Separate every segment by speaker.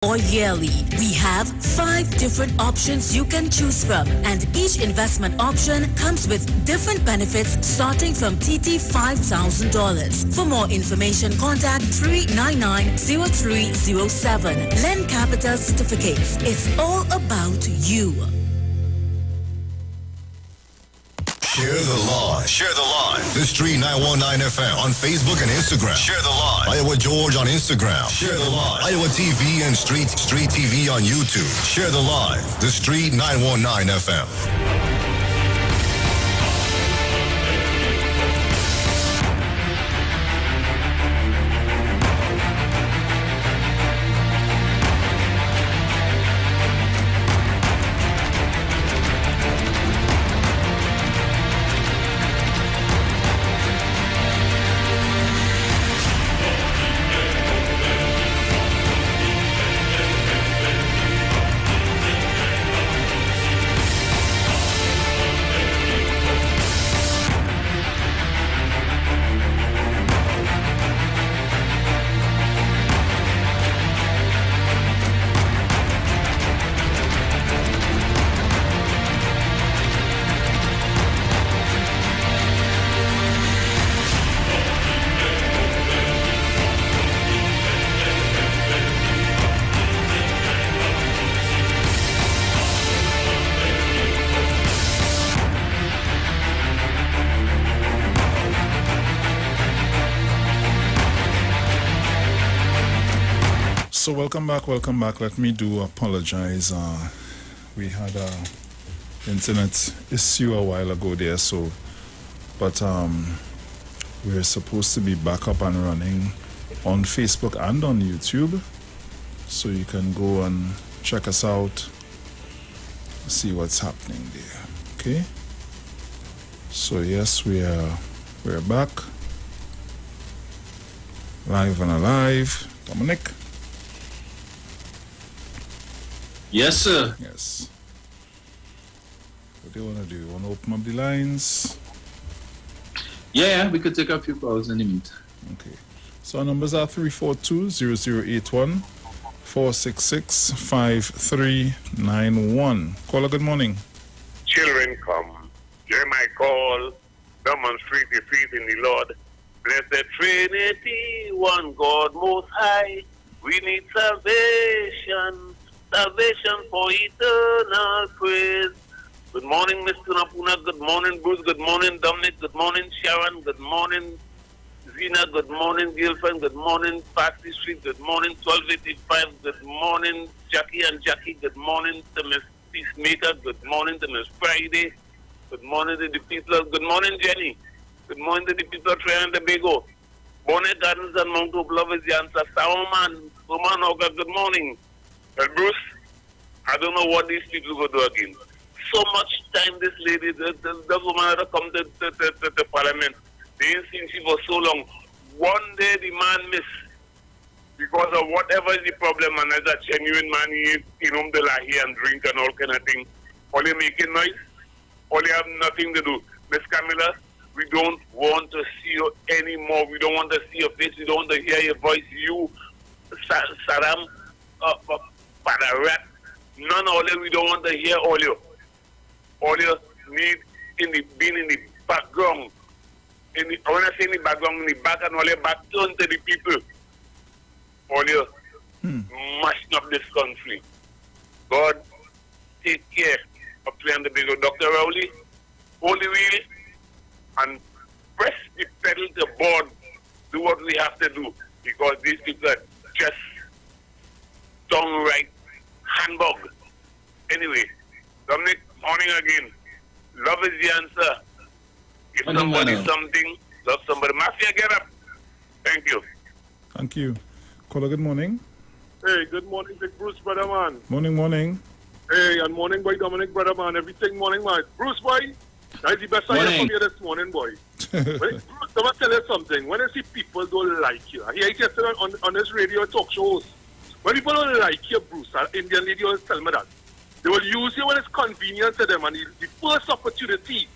Speaker 1: or yearly. We have 5 different options you can choose from, and each investment option comes with different benefits starting from TT $5,000. For more information, contact 399-0307. Lend Capital Certificates. It's all about you.
Speaker 2: Share the live. Share the live. The Street 919 FM on Facebook and Instagram. Share the live. Iowa George on Instagram. Share the live. Iowa TV and Street TV on YouTube. Share the live. The Street 919 FM.
Speaker 3: So welcome back. Let me apologize. We had a internet issue a while ago there, but we're supposed to be back up and running on Facebook and on YouTube, so you can go and check us out, see what's happening there. Okay. So yes, we're back live and alive. Dominic.
Speaker 4: Yes, sir.
Speaker 3: Yes. What do you want to do? You want to open up the lines?
Speaker 4: Yeah, we could take a few calls in the meantime.
Speaker 3: Okay. So our numbers are 342-0081, 466-5391. Caller, good morning.
Speaker 5: Children come, hear my call, demonstrate your faith in the Lord. Blessed Trinity, one God most high, we need salvation for eternal praise. Good morning, Mr. Napuna. Good morning, Bruce. Good morning, Dominic. Good morning, Sharon. Good morning, Zina. Good morning, girlfriend. Good morning, Party Street. Good morning, 1285. Good morning, Jackie and Jackie. Good morning to Miss Peacemaker. Good morning to Miss Friday. Good morning to the people. Good morning, Jenny. Good morning to the people of Trinidad and Tobago. Bonnet Gardens and Mount Hope Love is the answer. Salman, Roman Auger, good morning. Well, Bruce, I don't know what these people go do again. So much time this lady, the woman had to come to Parliament. They ain't seen she for so long. One day the man missed because of whatever is the problem, and as a genuine man, he eat the lahi and drink and all kind of thing. All you making noise, all you have nothing to do. Miss Camilla, we don't want to see you anymore. We don't want to see your face. We don't want to hear your voice. You, Saddam, Padarat, none of you. We don't want to hear all you. All you need being in the background. When I say in the background, in the back, and all your back turn to the people. All you mashing up this country. God, take care of playing the big Dr. Rowley. Hold the wheel and press the pedal to board. Do what we have to do, because these people are just downright handbug. Anyway, Dominic, morning again. Love is the answer. Give somebody something, love somebody. Mafia, get up. Thank you.
Speaker 3: Thank you. Caller, good morning.
Speaker 6: Hey, good morning, Big Bruce, brother man.
Speaker 3: Morning.
Speaker 6: Hey, and morning, boy, Dominic, brother man. Everything morning, man. Bruce, boy, that's the best I hear from you this morning, boy. Bruce, I'm going to tell you something. When I see people don't like you, I hear it yesterday on this radio talk shows. When people don't like you, Bruce, an Indian lady always tell me that. They will use you when it's convenient to them, and the first opportunity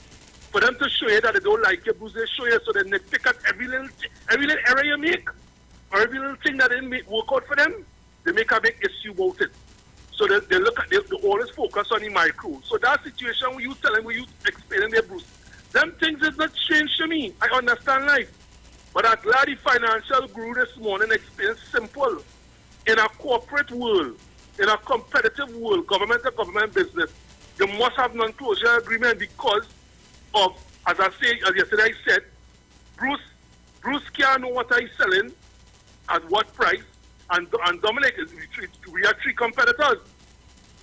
Speaker 6: for them to show you that they don't like you, Bruce, they show you so they nitpick at every little error you make, or every little thing that didn't work out for them. they make a big issue about it. So they look at, they always focus on the micro. So that situation where you telling, where you explaining there, Bruce, them things is not changed to me. I understand life. But I'm glad the financial guru this morning explained simple. In a corporate world, in a competitive world, government to government business, you must have non-closure agreement because of, as yesterday I said, Bruce can't know what he's selling, at what price, and Dominic, we are 3 competitors.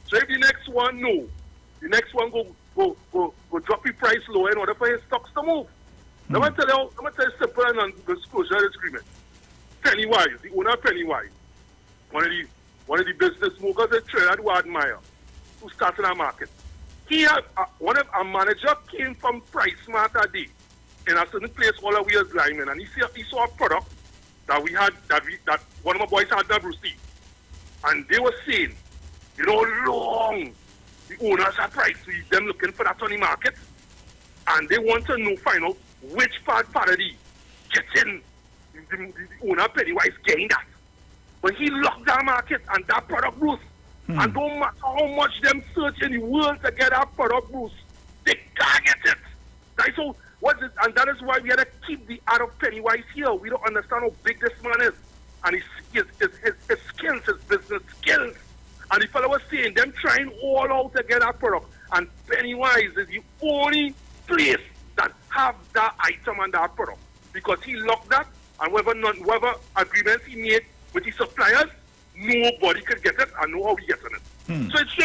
Speaker 6: So if the next one the next one go drop the price low in order for his stocks to move. I'm going to tell you simple and non-disclosure agreement. Pennywise, the owner of Pennywise, one of the business movers in Trinidad who I admire, who started our market. He had a manager came from Price Mart a day in a certain place all the way as Lyman, and he saw a product that we had that one of my boys had that Bruce Lee. And they were saying, you know how long the owners are price with them looking for that on the market, and they want to find out which part of the getting the owner Pennywise getting that. But he locked that market and that product, Bruce. And don't matter how much them search in the world to get that product, Bruce, they can't get it. That's so and that is why we had to keep the art of Pennywise here. We don't understand how big this man is. And his skills, his business skills. And the fellow was saying, them trying all out to get that product. And Pennywise is the only place that have that item and that product. Because he locked that, and whatever agreements he made with his suppliers, nobody could get it and know how we getting it. So it's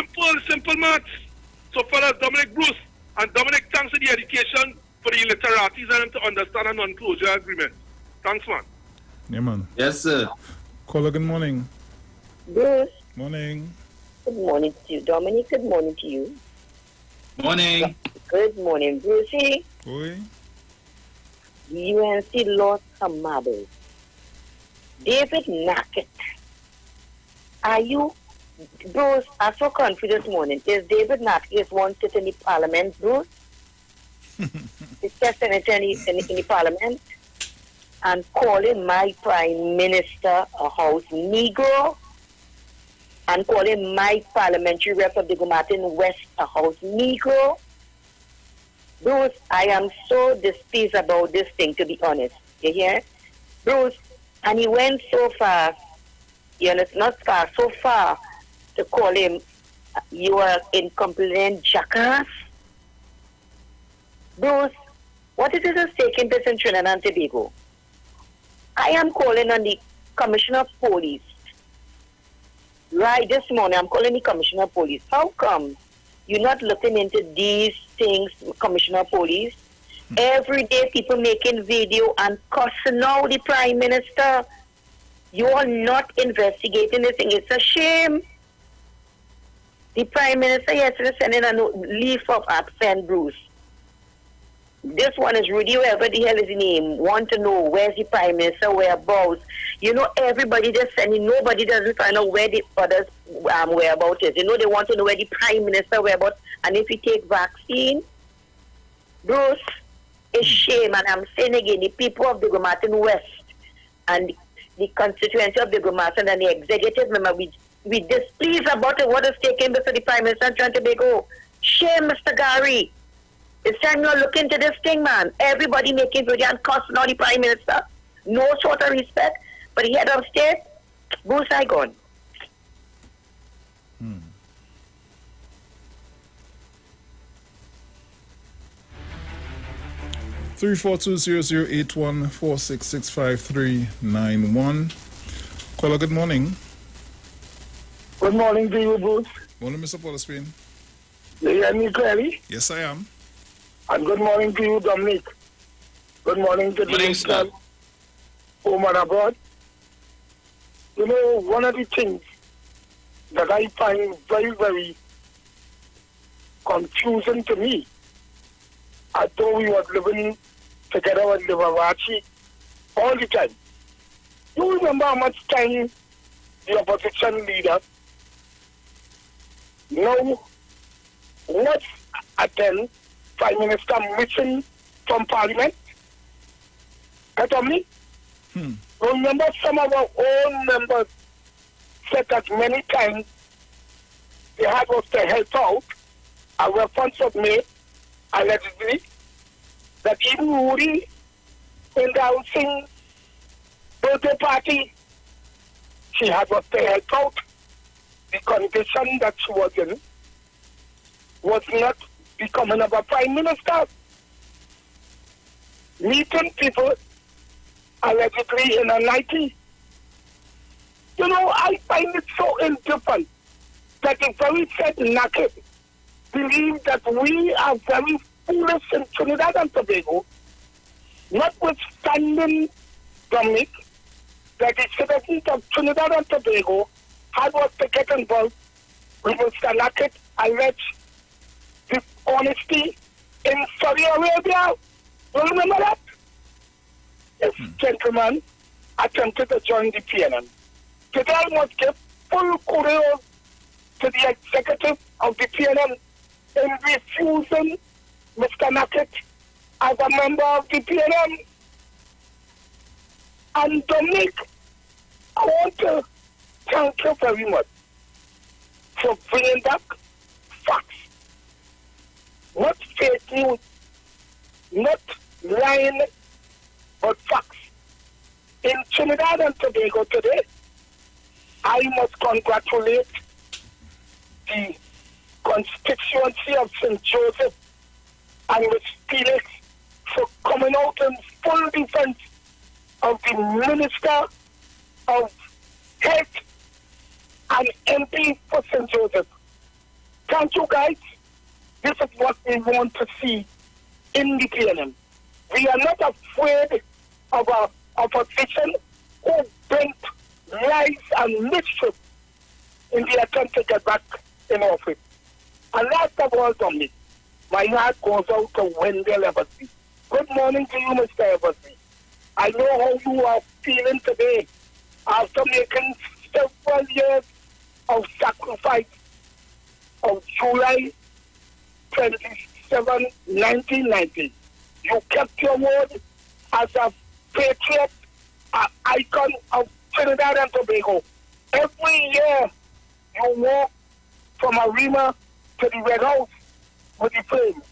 Speaker 6: simple maths. So fellas, Dominic Bruce and Dominic, thanks for the education for the literaties and to understand a non-closure agreement. Thanks, man.
Speaker 3: Yeah, man.
Speaker 4: Yes, sir.
Speaker 3: Caller, good morning.
Speaker 7: Bruce.
Speaker 3: Morning.
Speaker 7: Good morning to you, Dominic. Good morning to you.
Speaker 4: Morning.
Speaker 7: Good morning, Brucey.
Speaker 3: Oi.
Speaker 7: The UNC lost some marbles. David Nackett. Are you, Bruce, I saw country this morning. Is David Nackett one sit in the parliament, Bruce? Is just in the parliament and calling my prime minister a house Negro and calling my parliamentary rep of the Gomartin West a house Negro? Bruce, I am so displeased about this thing, to be honest. You hear? Bruce, and he went so fast, not far, so far to call him, you are incompetent jackass. Bruce, what is it taking place in Trinidad and Tobago? I am calling on the Commissioner of Police. Right this morning, I'm calling the Commissioner of Police. How come you're not looking into these things, Commissioner of Police? Every day people making video and cussing out the Prime Minister. You are not investigating this thing. It's a shame. The Prime Minister yesterday sending a leave of absence, Bruce. This one is Rudy, whoever the hell is his name, want to know where's the Prime Minister, whereabouts. You know, everybody just sending, nobody doesn't find out where the others whereabouts is. You know, they want to know where the Prime Minister whereabouts. And if you take vaccine, Bruce, it's shame. And I'm saying again, the people of the Gomartin West and the constituency of the Gomartin and the executive member, we displeased about what is taking before the Prime Minister and Tobago. Shame, Mr. Gary. It's time you look into this thing, man. Everybody making video and cussing out the Prime Minister. No sort of respect. But the head of state, Bruce, I gone.
Speaker 3: 342-0081-4665-391. Caller, good morning.
Speaker 8: Good morning to you, Bruce.
Speaker 3: Morning, Mr. Paul Spain.
Speaker 8: You hear me clearly?
Speaker 3: Yes, I am.
Speaker 8: And good morning to you, Dominic. Good morning to the home and abroad. You know, one of the things that I find very, very confusing to me, I thought we were living together with Liberace all the time. You remember how much time the opposition leader now let's attend Prime Minister missing from Parliament? Remember some of our own members said that many times they had was to help out. A reference was made, allegedly, that even Rudy in the housing birthday party, she had was to help out. The condition that she was in was not becoming of a prime minister. Meeting people allegedly in a 90. You know, I find it so indifferent that the very said naked believe that we are very foolish in Trinidad and Tobago, notwithstanding, Dominic, that the citizens of Trinidad and Tobago had was to get involved with Mr. Naked alleged dishonesty in Saudi Arabia. You remember that? This gentleman attempted to join the PNM. Today I must give full kudos to the executive of the PNM in refusing Mr. Naked as a member of the PNM. And Dominic, I want to thank you very much for bringing back facts, not fake news, not lying, but facts. In Trinidad and Tobago today, I must congratulate the constituency of St. Joseph and Ms. Felix for coming out in full defense of the Minister of Health and MP for St. Joseph. Thank you, guys. This is what we want to see in the PNM. We are not afraid of our opposition who bent lies and mischief in the attempt to get back in office. And last of all, Dominic, my heart goes out to Wendell Eversley. Good morning to you, Mr. Eversley. I know how you are feeling today after making several years of sacrifice of July 27, 1990. You kept your word as a patriot, an icon of Trinidad and Tobago. Every year you walk from Arima to the Red House with the flame.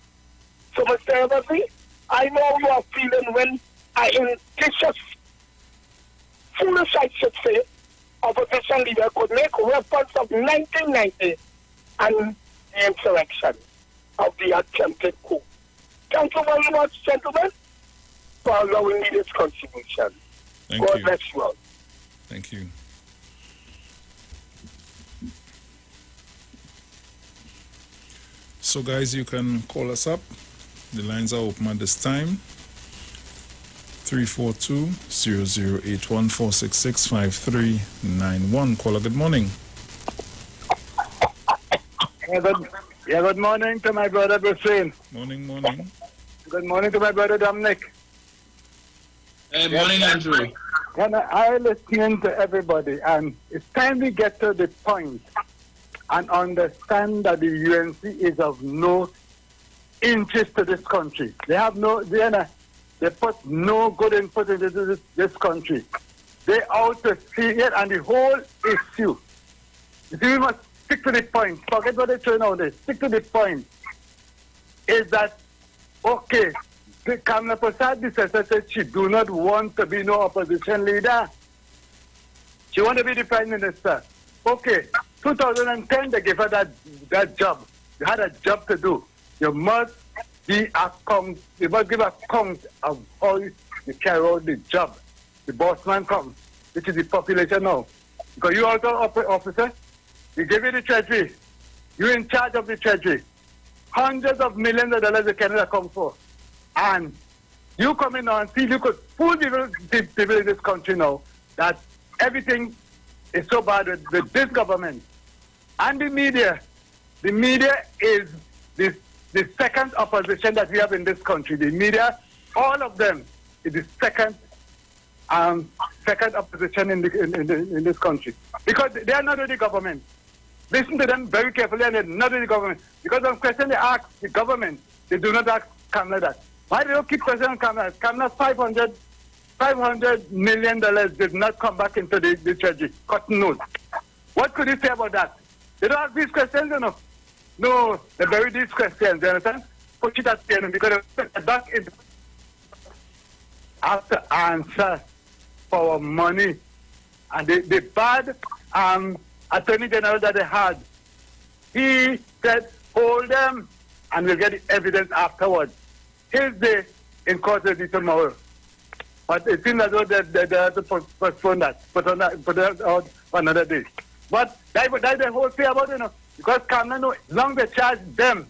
Speaker 8: So, Mr. Eversley, I know you are feeling when an indicious, foolish, I should say, opposition leader could make reference of 1990 and the insurrection of the attempted coup. Thank you very much, gentlemen, for allowing me this contribution. God bless you all.
Speaker 3: Thank you. So, guys, you can call us up. The lines are open at this time. 342-0081-466-5391. Caller, good morning.
Speaker 9: Good morning to my brother Bruce.
Speaker 3: Morning.
Speaker 9: Good morning to my brother Dominic.
Speaker 4: Hey, morning, Andrew.
Speaker 9: I'm listening to everybody, and it's time we get to the point and understand that the UNC is of no interest to this country. They put no good input into this country. They out to see it, and the whole issue. You see, we must stick to the point. Forget what they're throwing out there. Stick to the point. Is that, okay, Kamala Prasad said she do not want to be no opposition leader. She want to be the prime minister. Okay, 2010 they gave her that job. You had a job to do. You must give account of how you carry out the job. The boss man comes, which is the population now. Because you also officer, you give you the treasury. You're in charge of the treasury. Hundreds of millions of dollars the Canada come for. And you come in now and see you could fool people in this country now that everything is so bad with this government. And the media. The media is the second opposition that we have in this country. The media, all of them, is the second opposition in this country. Because they are not with the government. Listen to them very carefully, and they're not with the government. Because on question they ask the government, they do not ask Kamala that. Why do you keep questioning Kamala? Kamala $500 million did not come back into the treasury. Cotton notes. What could you say about that? They don't ask these questions, you know. No, they bury these questions, you understand? Put it at the end because they back in have to answer for our money. And the bad Attorney General that they had, he said, hold them and we'll get the evidence afterwards. His day in court will be tomorrow. But it seems as though they have to postpone that, put it out for another day. But that's the whole thing about it, you know. Because Kamala, no, long they charge them,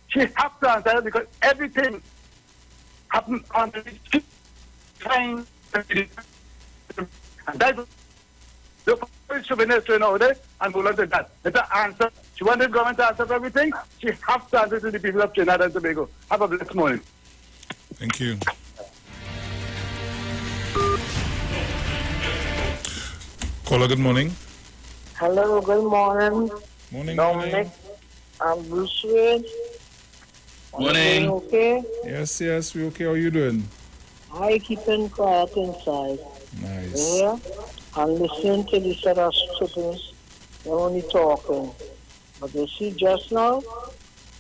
Speaker 9: she has to answer because everything happened on the time. And that's the chauvinist nowadays and will not do that. Let her answer. She wanted the government to answer for everything. She has to answer to the people of Trinidad and Tobago. Have a blessed morning.
Speaker 3: Thank you. Caller, good morning.
Speaker 10: Hello, good morning.
Speaker 3: Morning,
Speaker 10: Dominic.
Speaker 3: morning.
Speaker 10: I'm Bruce Wade.
Speaker 4: Morning.
Speaker 10: Okay?
Speaker 3: Yes, we okay. How are you doing?
Speaker 10: I keeping quiet inside.
Speaker 3: Nice.
Speaker 10: Yeah? And listen to the set of students. They're only talking. But you see, just now,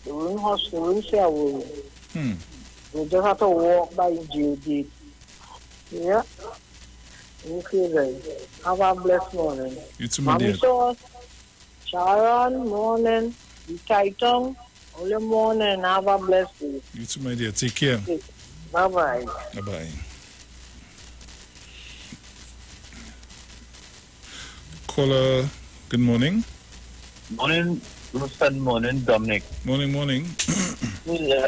Speaker 10: they wouldn't say a word. They just have to walk by jail gate. Yeah? Okay, then. Have a blessed morning.
Speaker 3: You too, my dear.
Speaker 10: Sauce, Sharon, morning. You Titan, all the morning. Have a blessed day.
Speaker 3: You too, my dear. Take care.
Speaker 10: Okay. Bye-bye.
Speaker 3: Bye-bye. Caller, good morning.
Speaker 11: Morning, Bruce, and morning, Dominic.
Speaker 3: Morning.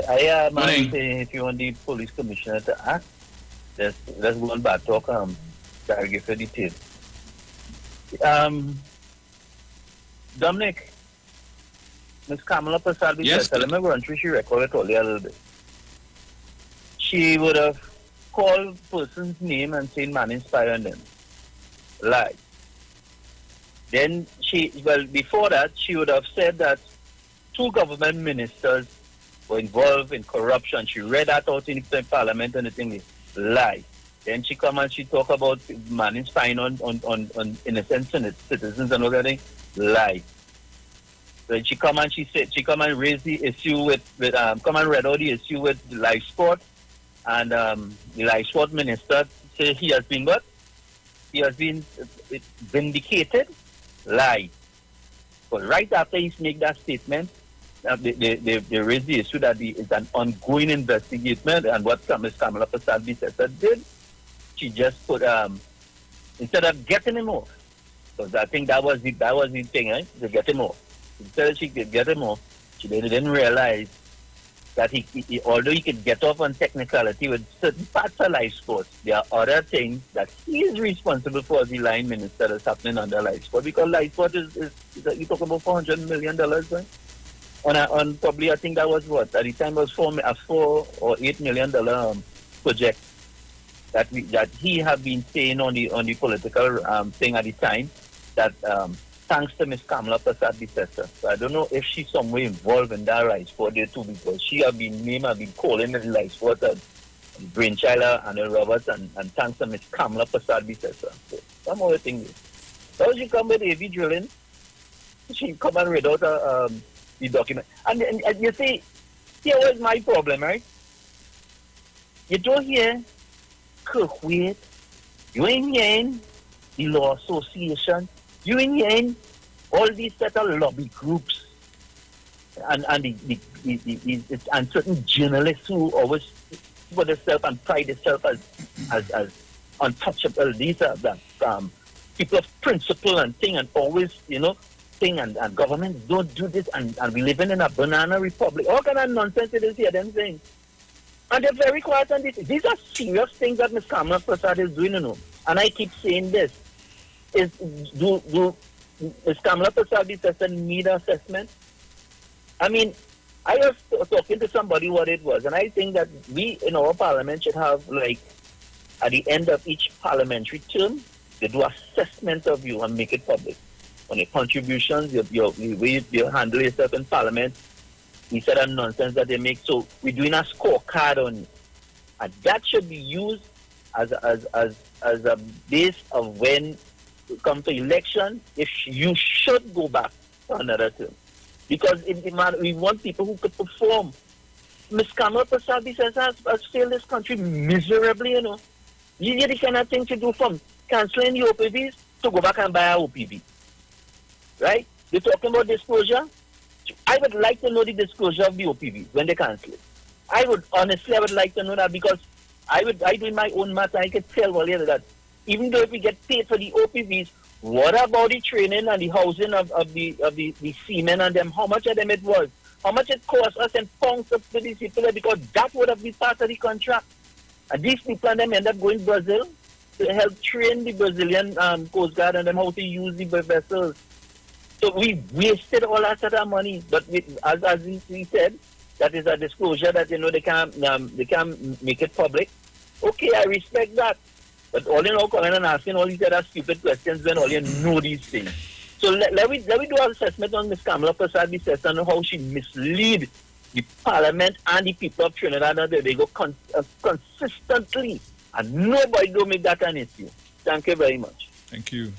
Speaker 11: I am saying if you want the police commissioner to act, let's go on back talk. I'll give you details. Dominic, Miss Kamala Prasad,
Speaker 4: yes,
Speaker 11: let me run through. She recorded only a little bit. She would have called person's name and said man inspiring them. Lie. Then before that, she would have said that 2 government ministers were involved in corruption. She read that out in the parliament and the thing. Lie. Then she come and she talk about man spying on innocent citizens and all that thing. Lie. Then she come and raise the issue with come and read out the issue with the life sport, and the life sport minister say he has been vindicated. Lie. But right after he make that statement, they raise the issue that it's an ongoing investigation, and what Ms. Kamala Prasad did, she just put instead of getting him off, because I think that was the thing, right? To get him off. Instead she could get him off, she didn't realize that he although he could get off on technicality with certain parts of life sports, there are other things that he is responsible for as the line minister that's happening under life sport, because life sport is you talk about $400 million, right? On probably I think that was what at the time was a $4 or $8 million project that he had been saying on the political thing at the time that thanks to Ms. Kamala Prasad Bissessa. So I don't know if she's somewhere involved in that life sport there too, because she have been calling it life sport and brainchild and Roberts and thanks to Ms. Kamala Prasad Bissessa. So some other thing. So she come with AV drilling, she come and read out the document. And you see, here was my problem, right? You don't hear Kirkwood, you ain't hearing the Law Association, you ain't hearing all these set of lobby groups and certain journalists who always put themselves and pride themselves as untouchable. These are the people of principle and thing, and always, thing, and governments don't do this, and we living in a banana republic. All kind of nonsense it is here, them saying. And they're very quiet on this. These are serious things that Ms. Kamala Prasad is doing, And I keep saying this. Do Ms. Kamala Prasad need assessment? I mean, I was talking to somebody what it was, and I think that we in our parliament should have, like, at the end of each parliamentary term, they do assessment of you and make it public. On your contributions, your way you handle yourself in parliament, instead of nonsense that they make. So we're doing a scorecard on you. And that should be used as a base of when come to election, you should go back for another term. Because we want people who could perform. Ms. Kamala Prasad has failed this country miserably, you know. You get the kind of thing to do from cancelling the OPVs to go back and buy our OPV. Right? They're talking about disclosure. I would like to know the disclosure of the OPV when they cancel it. I would like to know that, because I do my own math. I could tell earlier that even though if we get paid for the OPVs, what about the training and the housing of the seamen and them? How much of them it was? How much it cost us and pounds up to these people? Because that would have been part of the contract. And these people and them end up going to Brazil to help train the Brazilian Coast Guard and them how to use the vessels. So we wasted all that sort of money. But as we said, that is a disclosure that, you know, they can't make it public. Okay, I respect that. But all in all, coming and asking all these other stupid questions when all you know these things. So let me do an assessment on Ms. Kamala Prasad and how she mislead the Parliament and the people of Trinidad and Tobago consistently. And nobody don't make that an issue. Thank you very much.
Speaker 3: Thank you.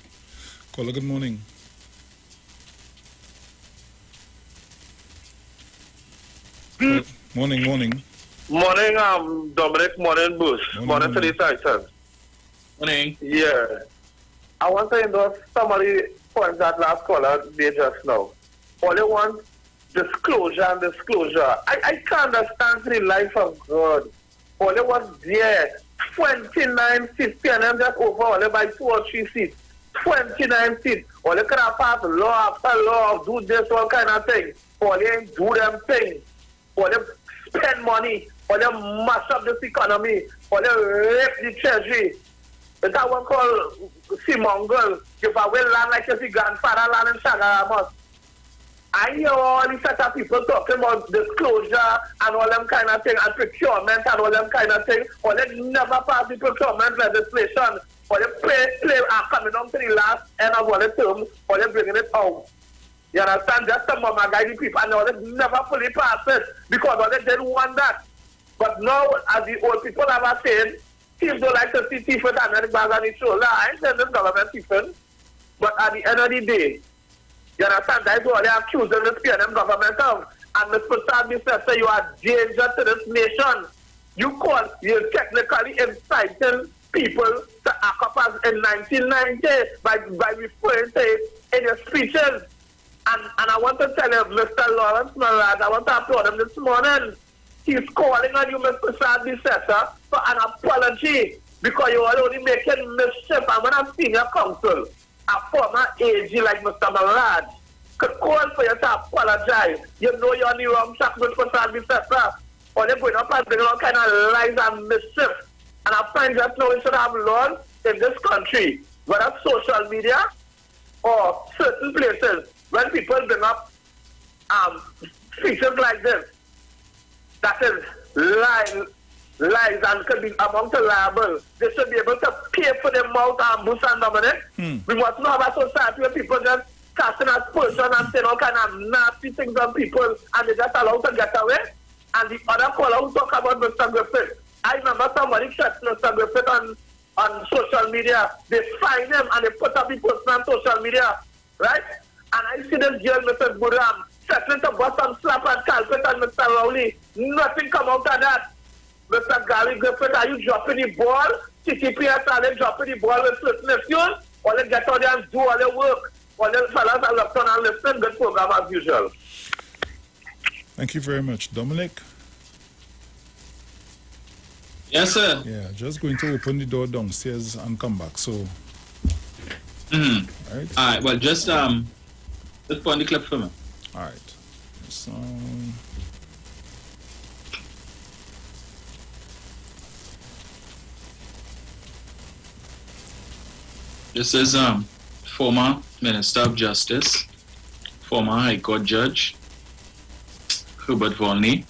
Speaker 3: Caller, good morning. Morning.
Speaker 6: Morning, Dominic. Morning, Bush. Morning to the Titans.
Speaker 4: Morning.
Speaker 6: Yeah. I want to endorse somebody points that last caller did just now. All they want disclosure and disclosure. I can't understand the life of God. All they want there 29 seats, PNM just over only by 2 or 3 seats. 29 seats. All they could have passed law after law, do this, all kind of thing. All they ain't do them things. All they spend money. All they mash up this economy. All they rape the treasury. That one called Simongol, give away land like his grandfather land in Shagaramas. I hear all these set of people talking about disclosure and all them kind of thing, and procurement and all them kind of thing. Or they never pass the procurement legislation. Or they play coming on to the last end of all the term, or they bringing it out. You understand? Just some of my guiding people, and all they never fully pass it because all they didn't want that. But now, as the old people have said, teams don't like to see Tiffin and the bag on the shoulder. I ain't saying this government Tiffin, but at the end of the day, you understand, that's what they're accusing the PNM government of. And Mr. Prasad said, you are danger to this nation. You're technically inciting people to act up as in 1990 by referring to it in your speeches. And I want to tell you, Mr. Lawrence Marad, I want to applaud him this morning. He's calling on you, Mr. Prasad, for an apology because you are only making mischief. And when I'm senior counsel, a former AG like Mr. Marad could call for you to apologize. You know you're on the wrong track with Prasad, or they're going up and bringing all kind of lies and mischief. And I find just now we should have laws in this country, whether social media or certain places, when people bring up speeches like this, that is lies and could be among the liable. They should be able to pay for their mouth and Bush and Dominic. We must not have a society where people just casting aspersion and saying all kind of nasty things on people and they just allow to get away. And the other caller who talk about Mr. Griffith. I remember somebody checked Mr. Griffith on social media. They find him and they put up the person on social media. Right? And I see this girl, Mrs. Budram, settling to bust some slap and carpet on Mr. Rowley. Nothing come out of that. Mr. Gary Griffith, are you dropping the ball? TTPS, are they dropping the ball with certain issues? Or they get out there and do all their work? Or the fellas are left on and listen. Good program as usual.
Speaker 3: Thank you very much. Dominic?
Speaker 4: Yes, sir.
Speaker 3: Yeah, just going to open the door downstairs and come back. So,
Speaker 4: All right. Well, just put on the clip for me.
Speaker 3: All right. So,
Speaker 4: this is former Minister of Justice, former High Court Judge Herbert Volney,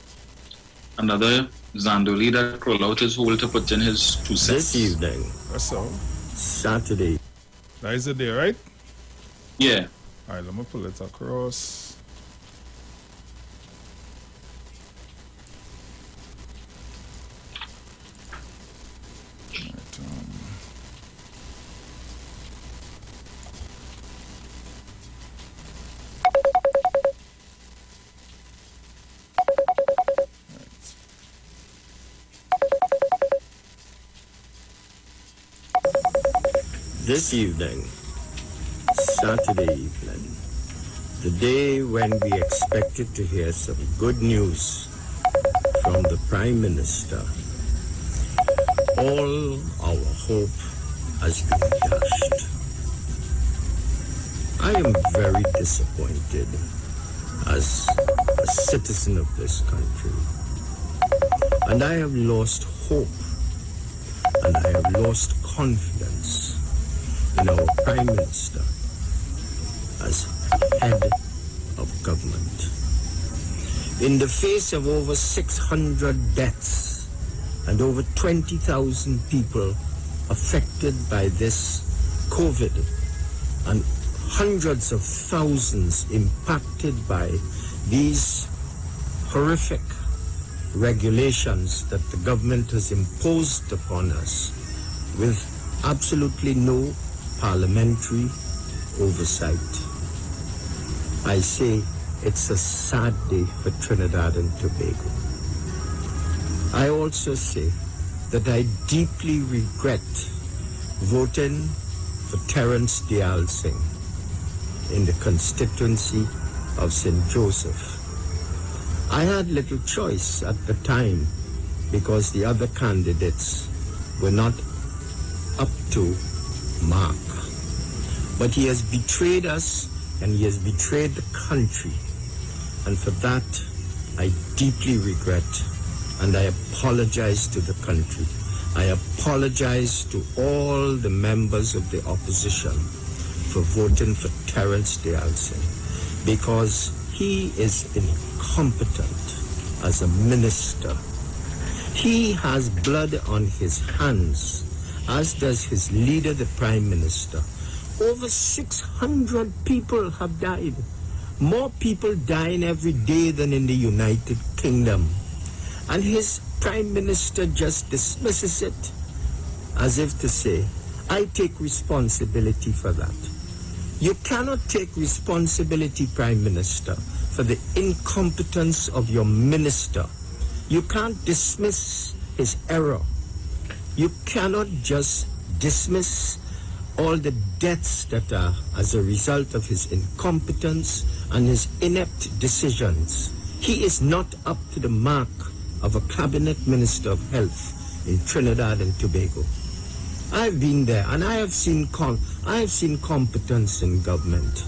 Speaker 4: another Zandoli that rolled out his hole to put in his 2 cents.
Speaker 12: This evening,
Speaker 3: that's all.
Speaker 12: Saturday.
Speaker 3: That is it there, right?
Speaker 4: Yeah.
Speaker 3: All right, let me pull it across.
Speaker 12: This evening, Saturday evening, the day when we expected to hear some good news from the Prime Minister, all our hope has been dashed. I am very disappointed as a citizen of this country, and I have lost hope, and I have lost confidence in our Prime Minister as head of government. In the face of over 600 deaths and over 20,000 people affected by this COVID, and hundreds of thousands impacted by these horrific regulations that the government has imposed upon us with absolutely no parliamentary oversight. I say it's a sad day for Trinidad and Tobago. I also say that I deeply regret voting for Terence Dial Singh in the constituency of St. Joseph. I had little choice at the time because the other candidates were not up to mark. But he has betrayed us and he has betrayed the country. And for that, I deeply regret and I apologize to the country. I apologize to all the members of the opposition for voting for Terence Dial Singh because he is incompetent as a minister. He has blood on his hands, as does his leader, the Prime Minister. Over 600 people have died. More people dying every day than in the United Kingdom. And his Prime Minister just dismisses it as if to say, I take responsibility for that. You cannot take responsibility, Prime Minister, for the incompetence of your minister. You can't dismiss his error. You cannot just dismiss all the deaths that are as a result of his incompetence and his inept decisions. He is not up to the mark of a cabinet minister of health in Trinidad and Tobago. I've been there and I have seen competence in government.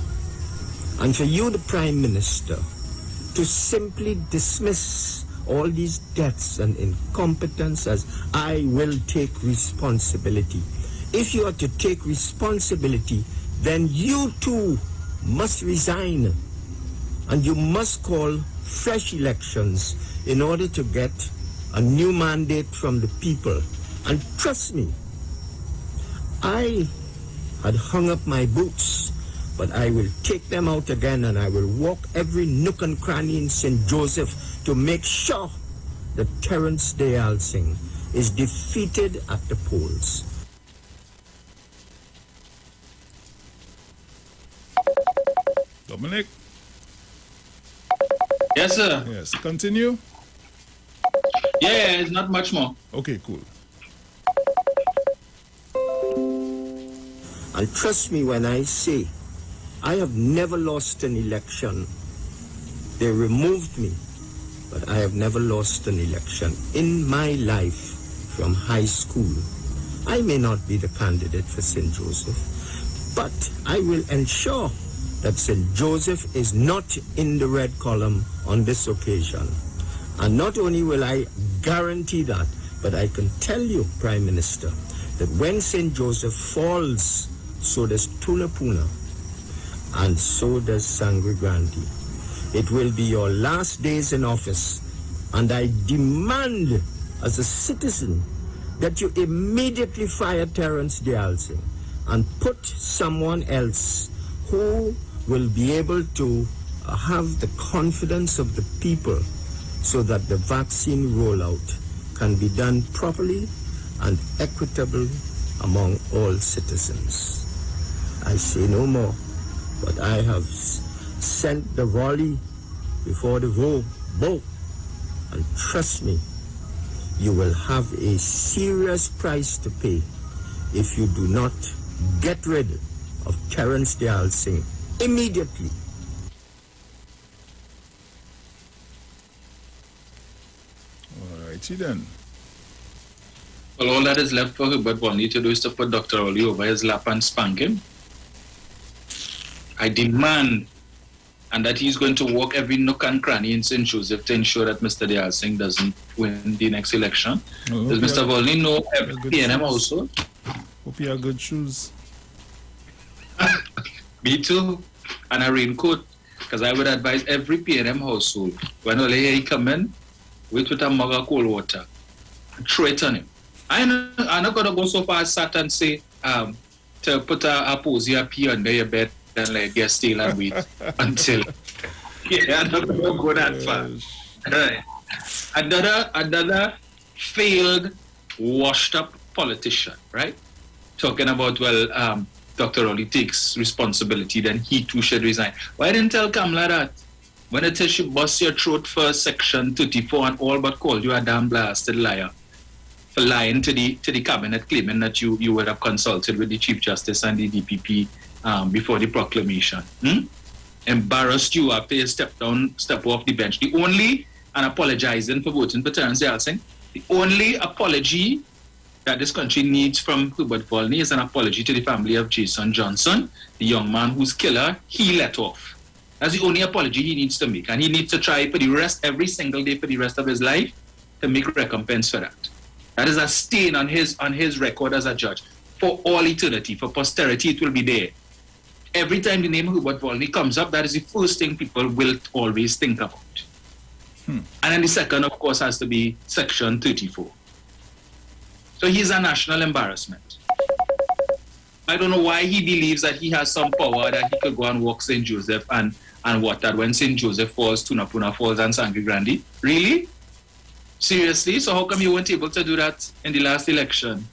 Speaker 12: And for you, the Prime Minister, to simply dismiss all these deaths and incompetence as I will take responsibility. If you are to take responsibility, then you too must resign and you must call fresh elections in order to get a new mandate from the people. And trust me, I had hung up my boots, but I will take them out again and I will walk every nook and cranny in St. Joseph to make sure that Terence Dial Singh is defeated at the polls.
Speaker 3: Dominic?
Speaker 4: Yes, sir.
Speaker 3: Yes, continue.
Speaker 4: Yeah, it's not much more.
Speaker 3: Okay, cool.
Speaker 12: And trust me when I say, I have never lost an election. They removed me, but I have never lost an election in my life from high school. I may not be the candidate for St. Joseph, but I will ensure that St. Joseph is not in the red column on this occasion. And not only will I guarantee that, but I can tell you, Prime Minister, that when St. Joseph falls, so does Tulapuna, and so does Sangre Grande. It will be your last days in office, and I demand as a citizen that you immediately fire Terence Dial Singh and put someone else who will be able to have the confidence of the people so that the vaccine rollout can be done properly and equitably among all citizens. I say no more, but I have sent the volley before the bow, and trust me, you will have a serious price to pay if you do not get rid of Terence Dayal Singh immediately.
Speaker 3: Alrighty then.
Speaker 4: Well, all that is left for Hubert Volney to do is to put Dr. Oli over his lap and spank him. I demand, and that he's going to walk every nook and cranny in St. Joseph to ensure that Mr. Dayal Singh doesn't win the next election. Does Mr. Volney know every PNM household?
Speaker 3: Hope you have good shoes.
Speaker 4: Me too. And a raincoat. Because I would advise every PNM household, when Ole come in, wait with a mug of cold water. Throw it on him. I'm not going to go so far as sat and say, to put a posy up here under your bed and let get still and wait until. Yeah, I'm not going to go that far. Right. Another failed, washed up politician, right? Talking about, well, Dr. Oli takes responsibility, then he too should resign. Why didn't tell Kamala that? When it says she bust your throat for Section 34 and all but called you a damn blasted liar for lying to the cabinet, claiming that you would have consulted with the Chief Justice and the DPP before the proclamation. Embarrassed you after you step off the bench. The only, and apologizing for voting for Terence Dayal Singh, the only apology that this country needs from Hubert Volney is an apology to the family of Jason Johnson, the young man whose killer he let off. That's the only apology he needs to make. And he needs to try for the rest, every single day for the rest of his life, to make recompense for that. That is a stain on his record as a judge. For all eternity, for posterity, it will be there. Every time the name Hubert Volney comes up, that is the first thing people will always think about. And then the second, of course, has to be Section 34. So he's a national embarrassment. I don't know why he believes that he has some power that he could go and walk St. Joseph and what, that when St. Joseph falls, Tunapuna falls and Sangre Grande. Really? Seriously? So how come you weren't able to do that in the last election?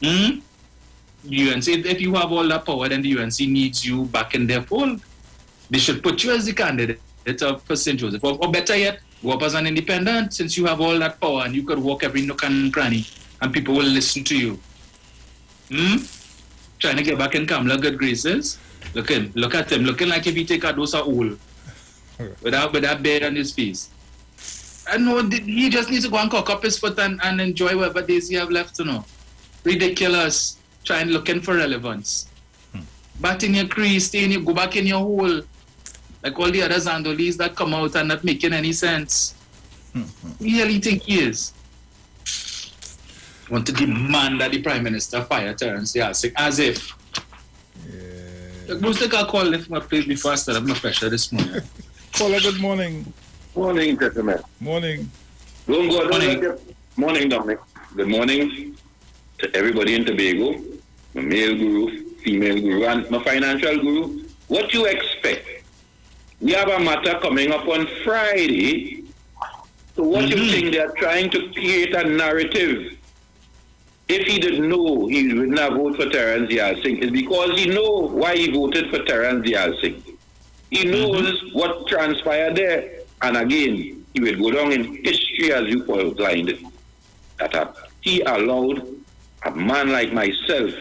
Speaker 4: UNC, if you have all that power, then the UNC needs you back in their fold. They should put you as the candidate for St. Joseph. Or better yet, go up as an independent, since you have all that power and you could walk every nook and cranny and people will listen to you. Trying to get back in Kamala good graces. Look at him, looking like if he take a dose of oil with that beard on his face. I know he just needs to go and cock up his foot and enjoy whatever days he have left to know. Ridiculous. Trying looking for relevance. Bat in your crease, go back in your hole. Like all the other Zandolis that come out and not making any sense. Who really think he is? Want to demand that the Prime Minister fire Terence Dayal Singh, as if. Bruce, take a call if my place before I start up my pressure this morning.
Speaker 3: Caller, good morning.
Speaker 13: Morning, gentlemen.
Speaker 3: Morning.
Speaker 13: Morning, Dominic. Good morning to everybody in Tobago, my male guru, female guru, and my financial guru. What you expect? We have a matter coming up on Friday. So what you think they are trying to create a narrative? If he didn't know he would not vote for Terence Dayal Singh, it's because he knows why he voted for Terence Dayal Singh. He knows what transpired there. And again, he will go down in history as you outlined it. That he allowed a man like myself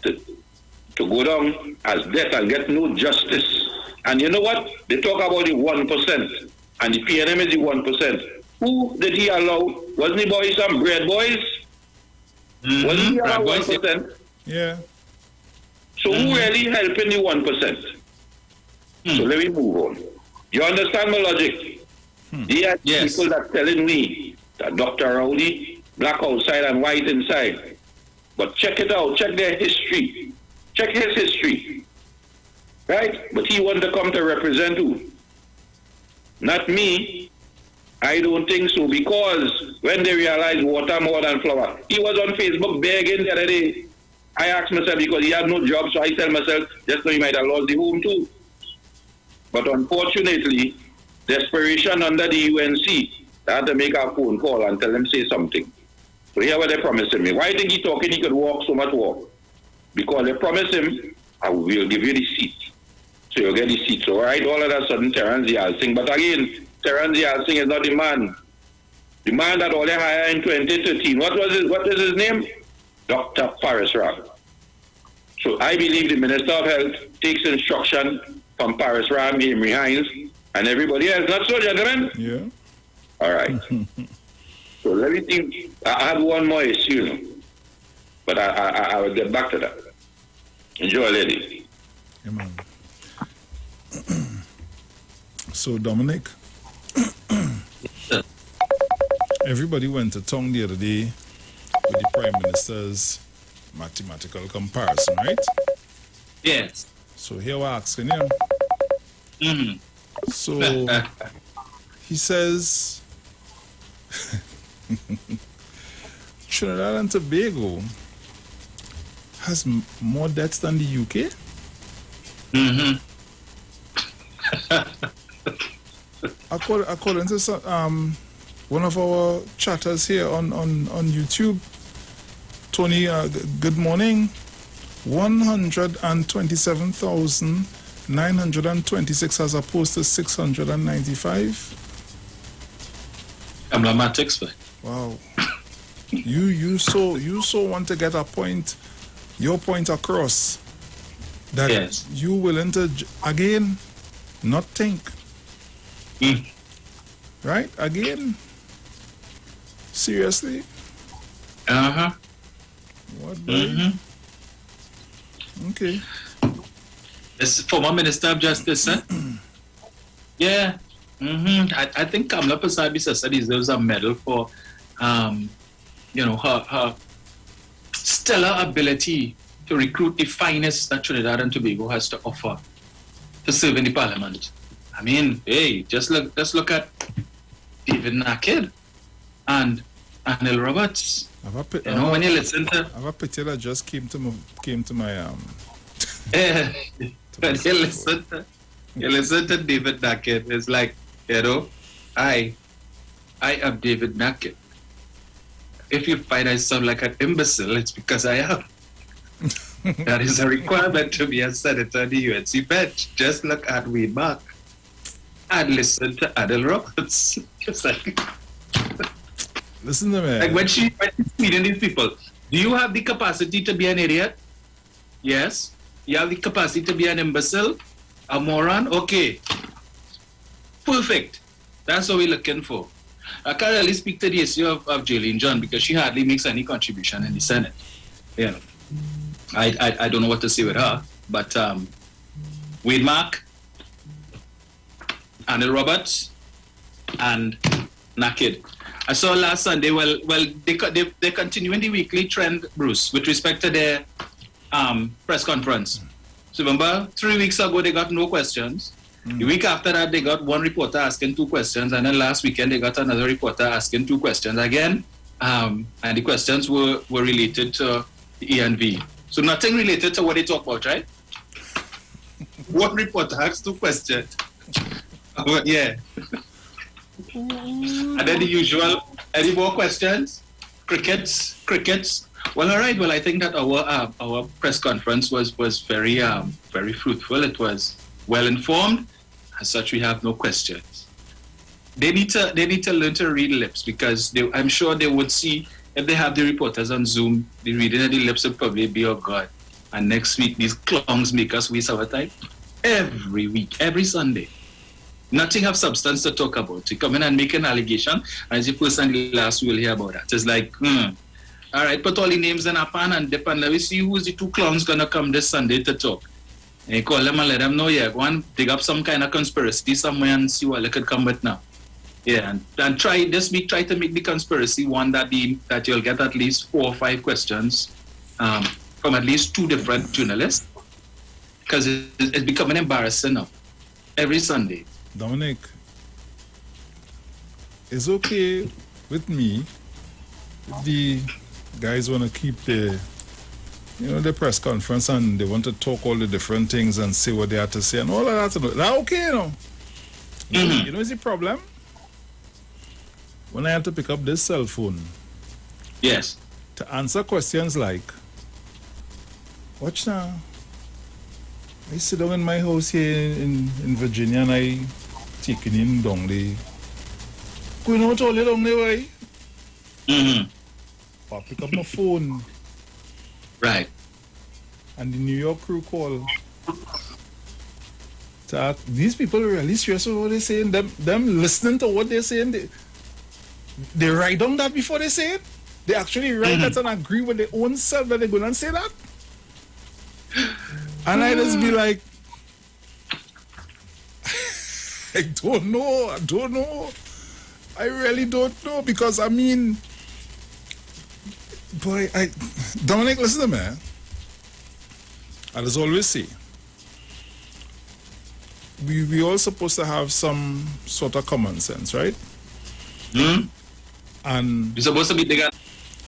Speaker 13: to go down as death and get no justice. And you know what? They talk about the 1%. And the PNM is the 1%. Who did he allow? Wasn't he boy some bread boys? Wasn't he allowed 1%?
Speaker 3: Yeah.
Speaker 13: So who really helping the 1%? So let me move on. You understand my logic? There are people that telling me that Dr. Rowley, black outside and white inside. But check it out. Check their history. Check his history. Right? But he wanted to come to represent who? Not me. I don't think so, because when they realize water more than flour. He was on Facebook begging the other day. I asked myself, because he had no job, so I tell myself, just know he might have lost the home too. But unfortunately, desperation under the UNC, they had to make a phone call and tell him say something. So here what they promising me. Why think he talking he could walk so much walk? Because they promised him, I will give you the seat. So you'll get the seat. So right, all of a sudden, Terence Dayal Singh. But again, Terence Dayal Singh is not the man. The man that all they hired in 2013. What is his name? Dr. Paris Rag. So I believe the Minister of Health takes instruction from Paris Ram, Emery Hines, and everybody else. Not so, gentlemen?
Speaker 3: Yeah.
Speaker 13: All right. So let me think. I have one more issue, but I will get back to that. Enjoy, ladies.
Speaker 3: Yeah, man. So, Dominic, everybody went to tongue the other day with the Prime Minister's mathematical comparison, right?
Speaker 4: Yes.
Speaker 3: So here we're asking him. So he says Trinidad and Tobago has more deaths than the UK? According to some, one of our chatters here on YouTube, Tony, good morning. 127,926 as opposed to 695.
Speaker 4: I'm mathematics, but
Speaker 3: wow. you so want to get your point across that
Speaker 4: yes.
Speaker 3: you willing to again not think. Right? Again? Seriously? What? Okay.
Speaker 4: This former Minister of Justice, huh? Yeah. I think Kamala Pasabi-Sasa deserves a medal for, her stellar ability to recruit the finest that Trinidad and Tobago has to offer to serve in the Parliament. I mean, hey, just look at David Naked and Anil Roberts. When you listen to...
Speaker 3: I have a picture that just came to my
Speaker 4: when you listen to David Naked, it's like, I am David Naked. If you find I sound like an imbecile, it's because I am. That is a requirement to be a senator on the UNC bench. Just look at Wayne Mark and listen to Adel Roberts. Just like...
Speaker 3: Listen to me.
Speaker 4: Like when she's meeting these people, do you have the capacity to be an idiot? Yes. You have the capacity to be an imbecile? A moron? Okay. Perfect. That's what we're looking for. I can't really speak to the issue of Jaylene John because she hardly makes any contribution in the Senate. I don't know what to say with her. But Wade Mark, Anil Roberts, and Naked. I saw last Sunday, they're continuing the weekly trend, Bruce, with respect to their press conference. So remember, 3 weeks ago, they got no questions. The week after that, they got one reporter asking 2 questions. And then last weekend, they got another reporter asking 2 questions again. And the questions were related to the ENV. So nothing related to what they talk about, right? One reporter asked 2 questions. Yeah. And then the usual, any more questions? Crickets. Well, all right. Well, I think that our press conference was very very fruitful. It was well informed. As such, we have no questions. They need to learn to read lips because I'm sure they would see if they have the reporters on Zoom. The reading of the lips would probably be, oh God. And next week these clowns make us waste our time every week, every Sunday. Nothing of substance to talk about. You come in and make an allegation, and as the first and the last we'll hear about that. It's like, all right, put all the names in a pan and dip and let me see who's the 2 clowns gonna come this Sunday to talk. And you call them and let them know, go and dig up some kind of conspiracy somewhere and see what they could come with now. Yeah, and try this week, try to make the conspiracy one that you'll get at least 4 or 5 questions from at least 2 different journalists. Because it's becoming embarrassing now. Every Sunday.
Speaker 3: Dominic, it's okay with me if the guys want to keep the press conference and they want to talk all the different things and say what they have to say and all of that. That's okay, You know what's the problem? When I have to pick up this cell phone.
Speaker 4: Yes.
Speaker 3: To answer questions like, watch now. I sit down in my house here in Virginia and I taking in down there. Going out all the down there, right? I pick up my phone.
Speaker 4: Right.
Speaker 3: and the New York crew call to ask, these people are really serious with what they're saying. Them listening to what they're saying, they write down that before they say it. They actually write that and agree with their own self that they're going to say that. And I just be like, I don't know. I really don't know, because I mean, boy, Dominic, listen to me. I just always say, we all supposed to have some sort of common sense, right?
Speaker 4: Hmm?
Speaker 3: And
Speaker 4: you're supposed to be bigger.